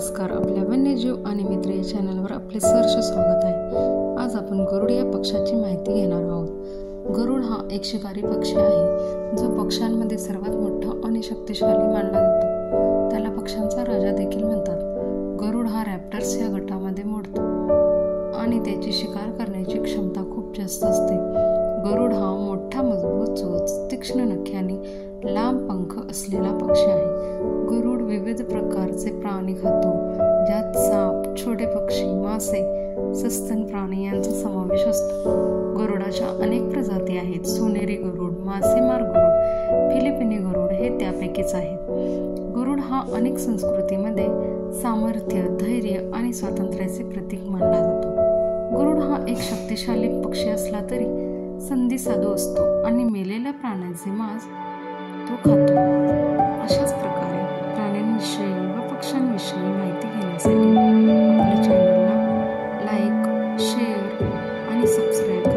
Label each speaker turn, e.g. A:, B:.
A: नमस्कार. आपल्या वन्यजीव आणि मित्र या चॅनलवर आपले सहर्ष स्वागत आहे. आज आपण गरुड या पक्षाची माहिती घेणार आहोत. गरुड हा एक शिकारी पक्षी आहे जो पक्ष्यांमध्ये सर्वात मोठा आणि शक्तिशाली मानला जातो. त्याला पक्ष्यांचा राजा देखील म्हणतात. गरुड हा रॅप्टर्स या गटामध्ये मोडतो आणि त्याची शिकार करण्याची क्षमता खूप जास्त असते. गरुड हा मोठा, मजबूत चोच, तीक्ष्ण नखे आणि लांब पंख असलेला पक्षी आहे. गरुड विविध प्रकारचे प्राणी खातो, ज्यात साप, छोटे पक्षी, मासे, सस्तन प्राणी यांचा समावेश असतो. गरुडाच्या अनेक प्रजाती आहेत. सोनेरी गरुड, मासेमार गरुड, फिलिपिनी गरुड हे त्यापैकीच आहेत. गरुड हा अनेक संस्कृतीमध्ये सामर्थ्य, धैर्य आणि स्वातंत्र्याचे प्रतीक मानला जातो. गरुड हा एक शक्तिशाली पक्षी असला तरी संधिसाधू असतो आणि मेलेल्या प्राण्याचे मांस तो खातो. अशाच प्रकारे प्राण्यांविषयी व पक्ष्यांविषयी माहिती घेण्यासाठी आपल्या चॅनलला लाईक, शेअर आणि सबस्क्राईब